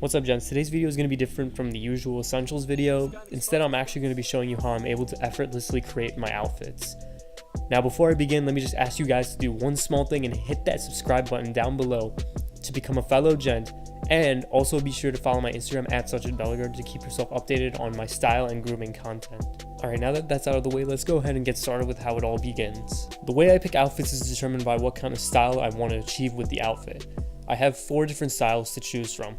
What's up, gents? Today's video is going to be different from the usual essentials video. Instead, I'm actually going to be showing you how I'm able to effortlessly create my outfits. Now, before I begin, let me just ask you guys to do one small thing and hit that subscribe button down below to become a fellow gent, and also be sure to follow my Instagram at Sachid Belagur to keep yourself updated on my style and grooming content. Alright, now that that's out of the way, let's go ahead and get started with how it all begins. The way I pick outfits is determined by what kind of style I want to achieve with the outfit. I have 4 different styles to choose from: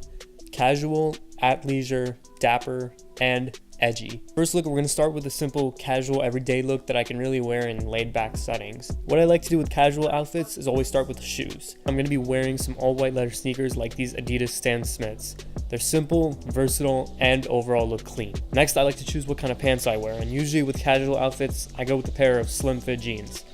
casual, athleisure, dapper, and edgy. First look, we're going to start with a simple casual everyday look that I can really wear in laid back settings. What I like to do with casual outfits is always start with the shoes. I'm going to be wearing some all white leather sneakers like these Adidas Stan Smiths. They're simple, versatile, and overall look clean. Next, I like to choose what kind of pants I wear, and usually with casual outfits, I go with a pair of slim fit jeans.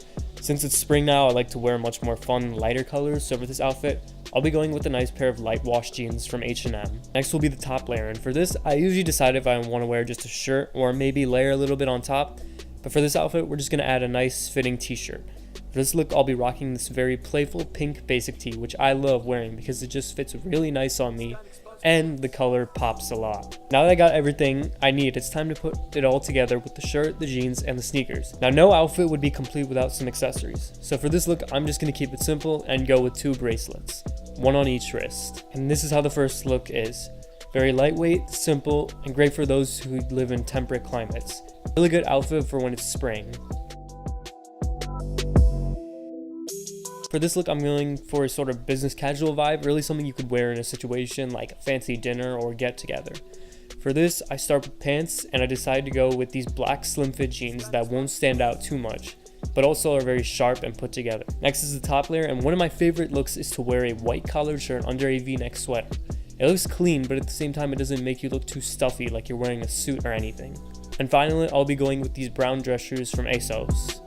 Since it's spring now, I like to wear much more fun, lighter colors, so for this outfit, I'll be going with a nice pair of light wash jeans from H&M. Next will be the top layer, and for this, I usually decide if I want to wear just a shirt or maybe layer a little bit on top, but for this outfit, we're just going to add a nice fitting t-shirt. For this look, I'll be rocking this very playful pink basic tee, which I love wearing because it just fits really nice on me, and the color pops a lot. Now that I got everything I need, it's time to put it all together with the shirt, the jeans, and the sneakers. Now, no outfit would be complete without some accessories. So for this look, I'm just going to keep it simple and go with 2 bracelets, one on each wrist. And this is how the first look is. Very lightweight, simple, and great for those who live in temperate climates. Really good outfit for when it's spring. For this look, I'm going for a sort of business casual vibe, really something you could wear in a situation like a fancy dinner or get together. For this, I start with pants, and I decided to go with these black slim fit jeans that won't stand out too much, but also are very sharp and put together. Next is the top layer, and one of my favorite looks is to wear a white collared shirt under a v-neck sweater. It looks clean, but at the same time it doesn't make you look too stuffy like you're wearing a suit or anything. And finally, I'll be going with these brown dress shoes from ASOS.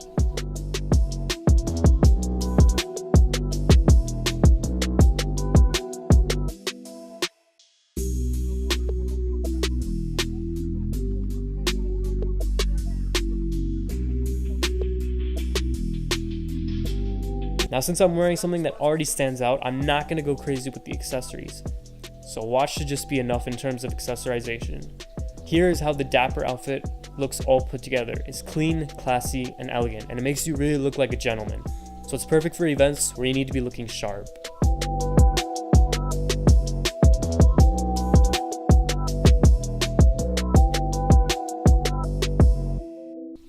Now, since I'm wearing something that already stands out, I'm not going to go crazy with the accessories. So watch should just be enough in terms of accessorization. Here is how the dapper outfit looks all put together. It's clean, classy, and elegant, and it makes you really look like a gentleman. So it's perfect for events where you need to be looking sharp.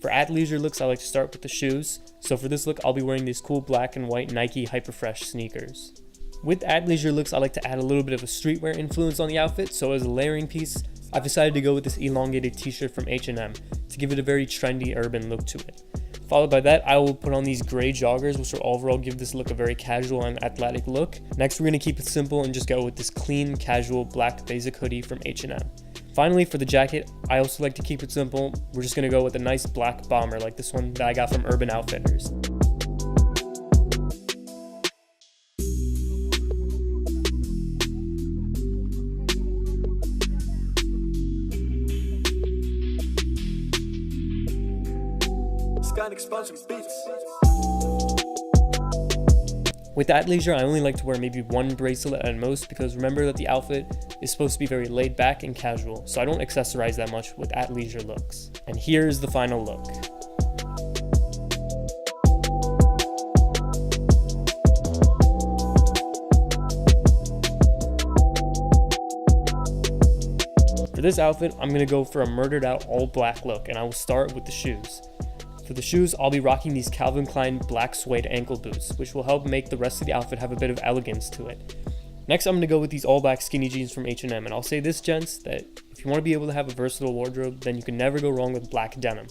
For athleisure looks, I like to start with the shoes. So for this look, I'll be wearing these cool black and white Nike Hyperfresh sneakers. With athleisure looks, I like to add a little bit of a streetwear influence on the outfit. So as a layering piece, I've decided to go with this elongated t-shirt from H&M to give it a very trendy urban look to it. Followed by that, I will put on these gray joggers, which will overall give this look a very casual and athletic look. Next, we're going to keep it simple and just go with this clean, casual black basic hoodie from H&M. Finally, for the jacket, I also like to keep it simple. We're just going to go with a nice black bomber like this one that I got from Urban Outfitters. Skynexx beats. With athleisure, I only like to wear maybe 1 bracelet at most, because remember that the outfit is supposed to be very laid back and casual, so I don't accessorize that much with athleisure looks. And here's the final look. For this outfit, I'm going to go for a murdered out all black look, and I will start with the shoes. For the shoes, I'll be rocking these Calvin Klein black suede ankle boots, which will help make the rest of the outfit have a bit of elegance to it. Next, I'm going to go with these all black skinny jeans from H&M, and I'll say this, gents, that if you want to be able to have a versatile wardrobe, then you can never go wrong with black denim.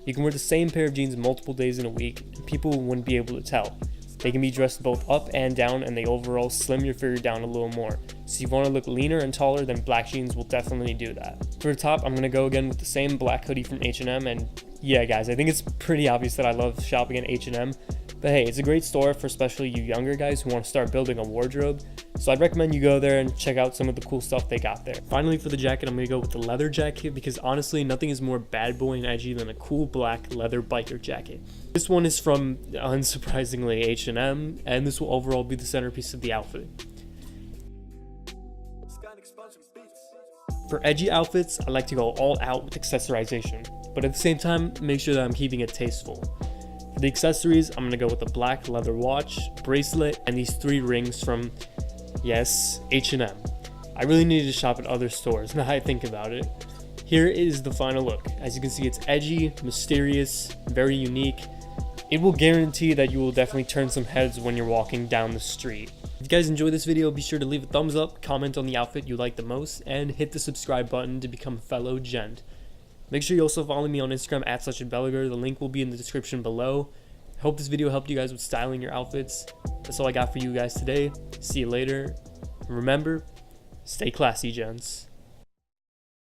You can wear the same pair of jeans multiple days in a week, and people wouldn't be able to tell. They can be dressed both up and down, and they overall slim your figure down a little more. So if you want to look leaner and taller, then black jeans will definitely do that. For the top, I'm going to go again with the same black hoodie from H&M, and yeah guys, I think it's pretty obvious that I love shopping at H&M, but hey, it's a great store for especially you younger guys who want to start building a wardrobe, so I'd recommend you go there and check out some of the cool stuff they got there. Finally, for the jacket, I'm going to go with the leather jacket, because honestly, nothing is more bad boy and edgy than a cool black leather biker jacket. This one is from, unsurprisingly, H&M, and this will overall be the centerpiece of the outfit. For edgy outfits, I like to go all out with accessorization, but at the same time, make sure that I'm keeping it tasteful. For the accessories, I'm gonna go with a black leather watch, bracelet, and these 3 rings from, yes, H&M. I really needed to shop at other stores now I think about it. Here is the final look. As you can see, it's edgy, mysterious, very unique. It will guarantee that you will definitely turn some heads when you're walking down the street. If you guys enjoyed this video, be sure to leave a thumbs up, comment on the outfit you like the most, and hit the subscribe button to become a fellow gent. Make sure you also follow me on Instagram at Sachid. The link will be in the description below. I hope this video helped you guys with styling your outfits. That's all I got for you guys today. See you later. And remember, stay classy, gents.